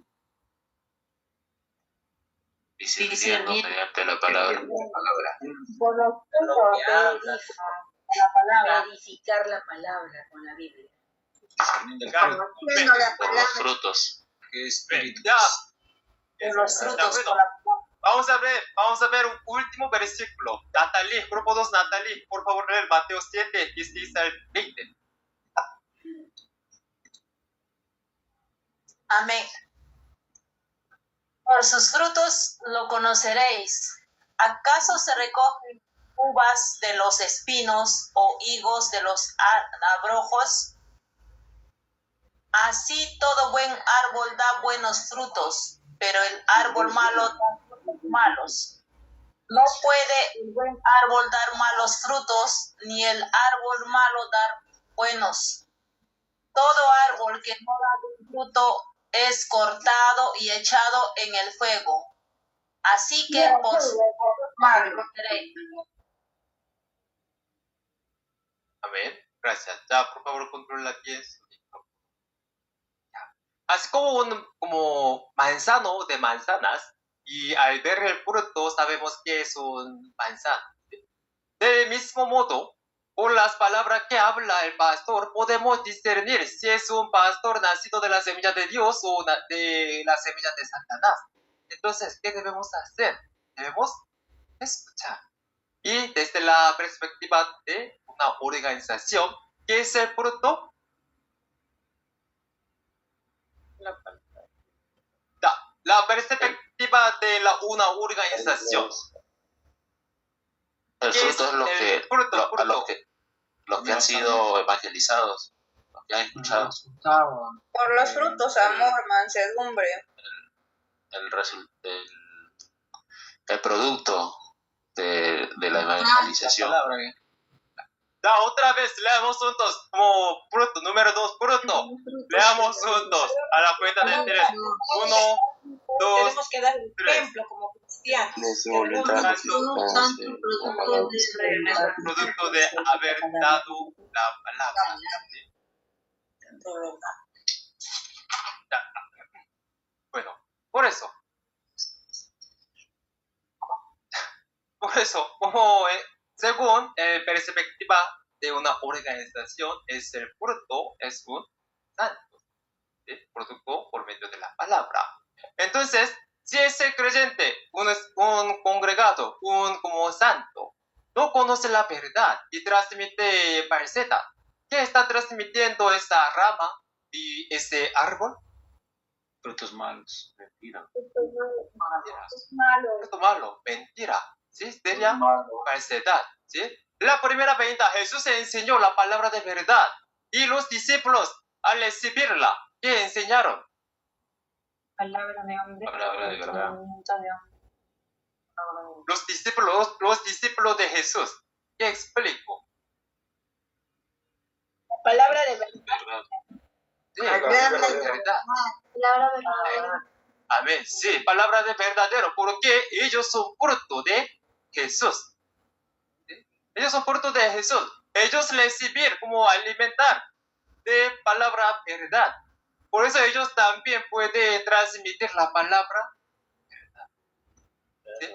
K: Discerniendo mediante la palabra.
L: Por lo que la palabra, verificar la palabra con la Biblia.
K: Con los frutos.
G: ¿Qué espíritus?
C: Ya.
L: Por los frutos.
C: Ya, bueno. Vamos a ver un último versículo. Natalie, grupo 2, Natalie, por favor, lee Mateo 7, 16 al 20.
B: Amén. Por sus frutos lo conoceréis. ¿Acaso se recogen uvas de los espinos o higos de los abrojos? Así todo buen árbol da buenos frutos, pero el árbol malo da frutos malos. No puede el buen árbol dar malos frutos, ni el árbol malo dar buenos. Todo árbol que no da buen fruto es cortado y echado en el fuego. Así que por su conoceréis.
C: Amén. Gracias. Ya, por favor, controla bien su micrófono. Así como manzano de manzanas, y al ver el fruto sabemos que es un manzano. Del mismo modo, por las palabras que habla el pastor, podemos discernir si es un pastor nacido de la semilla de Dios o de la semilla de Satanás. Entonces, ¿qué debemos hacer? Debemos escuchar. Y desde la perspectiva de una organización, ¿qué es el fruto? La perspectiva de una organización.
K: El fruto es los que han sido evangelizados, los que han escuchado.
L: Por los frutos, amor, mansedumbre.
K: El producto de la evangelización.
C: Ya, otra vez, leamos juntos como fruto, número 2, fruto. Leamos juntos a la cuenta de 3. 1, 2,
L: Tenemos que dar el
C: 3.
L: ejemplo como cristianos.
C: Producto de haber dado la palabra. Ya. Bueno, por eso, como según perspectiva de una organización, es el fruto, es un santo, ¿sí? Producto por medio de la palabra. Entonces, si ese creyente, un congregado, un como santo, no conoce la verdad y transmite falsedad, ¿qué está transmitiendo esa rama y ese árbol?
G: Frutos malos.
C: Mentira. Fruto malo, mentira. ¿Sí? Sería falsedad. ¿Sí? La primera venta, Jesús enseñó la palabra de verdad y los discípulos al recibirla, ¿qué enseñaron?
L: Palabra de hombre.
K: Palabra de verdad.
C: Los discípulos de Jesús, ¿qué explico?
L: Palabra de verdad.
C: Sí, palabra de verdad.
D: Palabra verdadera.
C: Amén. Sí, palabra de verdadero, porque ellos son fruto de Jesús. ¿Sí? Ellos son fruto de Jesús. Ellos recibir como alimentar de palabra verdad. Por eso ellos también pueden transmitir la palabra verdad. ¿Sí?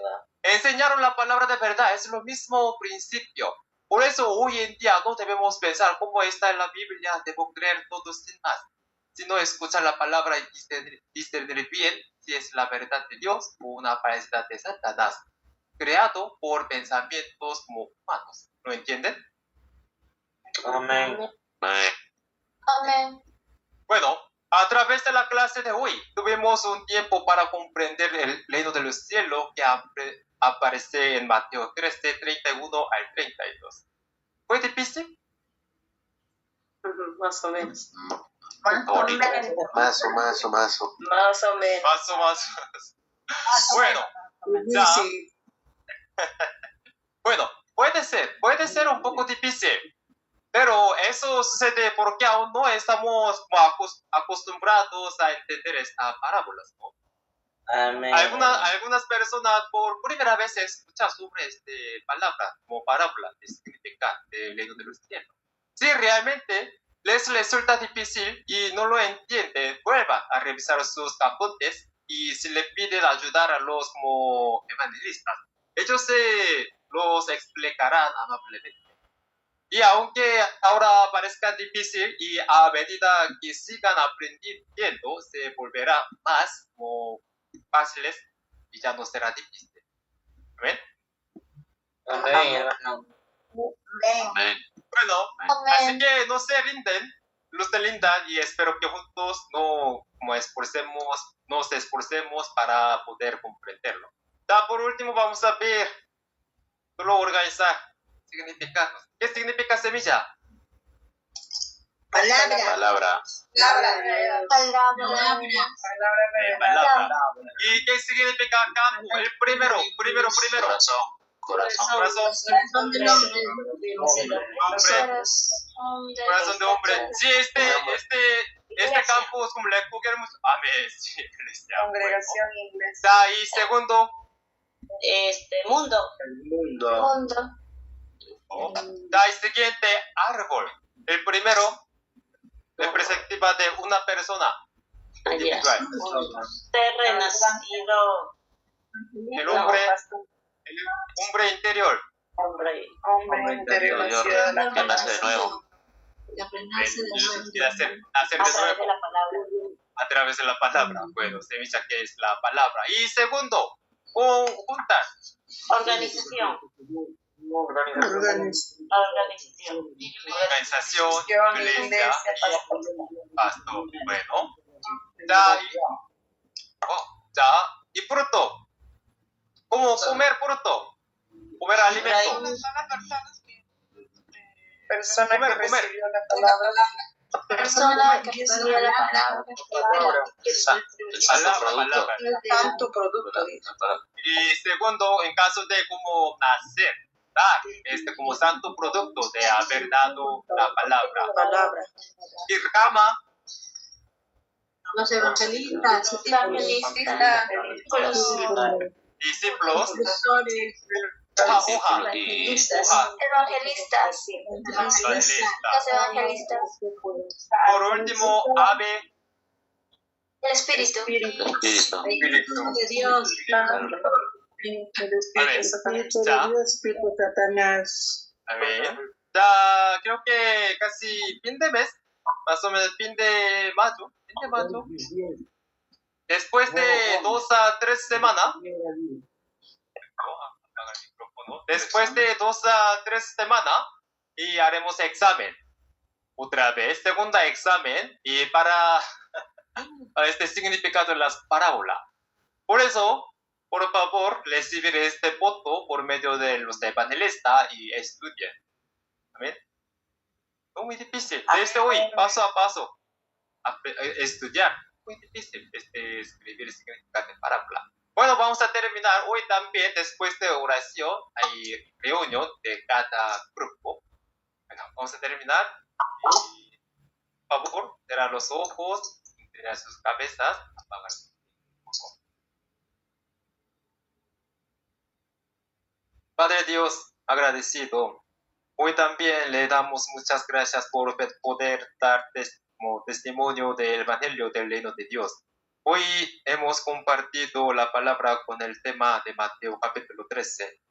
C: Enseñaron la palabra de verdad, es lo mismo principio. Por eso hoy en día no debemos pensar cómo está en la Biblia, debo creer todo sin más, sino escuchar la palabra y discernir bien si es la verdad de Dios o una falsedad de Satanás, creado por pensamientos como humanos. ¿Lo entienden?
K: Amén.
D: Amén.
C: Bueno, a través de la clase de hoy tuvimos un tiempo para comprender el reino de los cielos que aparece en Mateo 13, 31 al 32. ¿Fue difícil?
L: Más o menos.
K: Más o menos.
L: Más o menos.
C: Bueno, ya. Bueno, puede ser un poco difícil, pero eso sucede porque aún no estamos acostumbrados a entender estas parábolas, ¿no?
L: Amén.
C: Algunas personas por primera vez escuchan sobre esta palabra como parábola, de significar del reino de los cielos. Si realmente les resulta difícil y no lo entienden, vuelvan a revisar sus apuntes y si le piden ayudar a los como evangelistas, ellos los explicarán amablemente. Y aunque ahora parezca difícil y a medida que sigan aprendiendo, se volverá más como fáciles y ya no será difícil. ¿Amén?
A: Amén.
K: Amén.
C: Bueno,
D: Amén.
C: así que no se rinden, luz de linda, y espero que juntos nos esforcemos para poder comprenderlo. Ya por último vamos a ver solo organizar significados. ¿Qué significa semilla?
K: Palabra.
C: Palabra. ¿Y qué significa campo? El primero.
K: Corazón.
C: Corazón de hombre. Sí, este campo es como le cogiéramos. Amén. Sí, iglesia.
L: Congregación inglesa.
C: Ya, y segundo.
I: Mundo.
C: Ya, y siguiente, árbol. El primero, en perspectiva de una persona individual.
I: Ser renacido.
C: El hombre interior.
I: Hombre.
L: Interior.
K: Que nace de nuevo.
C: Nacer de nuevo. A través de la palabra. Bueno, semilla que es la palabra. Y segundo, conjuntar.
I: Organización.
C: Organización, iglesia, pastor. Bueno, y fruto. ¿Cómo comer fruto? Comer alimento.
L: Persona que recibió la palabra.
D: Persona que recibió la palabra.
K: El
L: Tanto producto.
C: Y segundo, en caso de como nacer, dar, como santo producto de haber dado la palabra. Y rama.
I: Los evangelistas.
C: Discípulos.
D: Evangelistas. Los evangelistas.
C: Por último, ave.
D: El Espíritu.
I: De Dios.
L: Espíritu Satanás.
C: Amén. Ya creo que casi fin de mes, más o menos fin de mayo. Después de 2 a 3 semanas. Después de 2 a 3 semanas y haremos examen. Otra vez, segunda examen y para este significado de las parábolas. Por eso, por favor, recibir este voto por medio de los evangelistas y estudien. Amén. No muy difícil. Desde hoy, paso a paso, estudiar. Muy difícil escribir el significado de parábola. Bueno, vamos a terminar hoy también. Después de oración, hay reunión de cada grupo. Bueno, vamos a terminar. Y, por favor, cerrar los ojos, inclinar sus cabezas, apagar un poco. Padre Dios, agradecido. Hoy también le damos muchas gracias por poder dar como testimonio del Evangelio del Reino de Dios. Hoy hemos compartido la palabra con el tema de Mateo capítulo 13.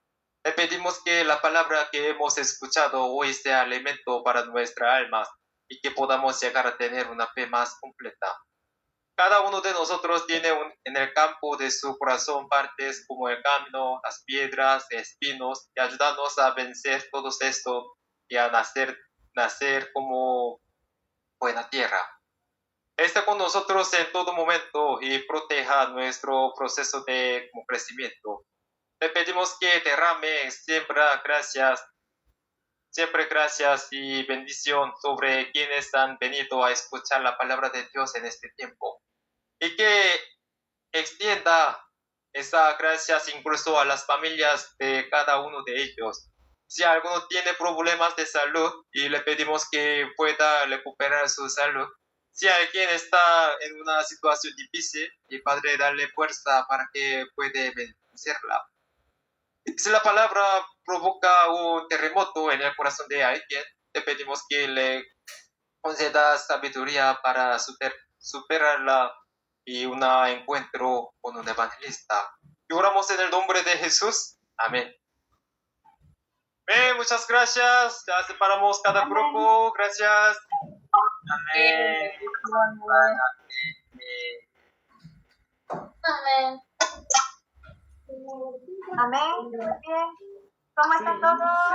C: Le pedimos que la palabra que hemos escuchado hoy sea alimento para nuestra alma y que podamos llegar a tener una fe más completa. Cada uno de nosotros tiene en el campo de su corazón partes como el camino, las piedras, espinos, y ayudarnos a vencer todo esto y a nacer como buena tierra. Esté con nosotros en todo momento y proteja nuestro proceso de crecimiento. Le pedimos que derrame siempre gracias y bendición sobre quienes han venido a escuchar la palabra de Dios en este tiempo. Y que extienda esa gracias incluso a las familias de cada uno de ellos. Si alguno tiene problemas de salud y le pedimos que pueda recuperar su salud. Si alguien está en una situación difícil, y Padre, darle fuerza para que pueda vencerla. Si la palabra provoca un terremoto en el corazón de alguien, te pedimos que le conceda sabiduría para superarla y un encuentro con un evangelista. Y oramos en el nombre de Jesús. Amén. muchas gracias. Ya separamos cada grupo. Gracias.
M: Amén.
D: Amén.
N: Amén. Bien. ¿Cómo están todos?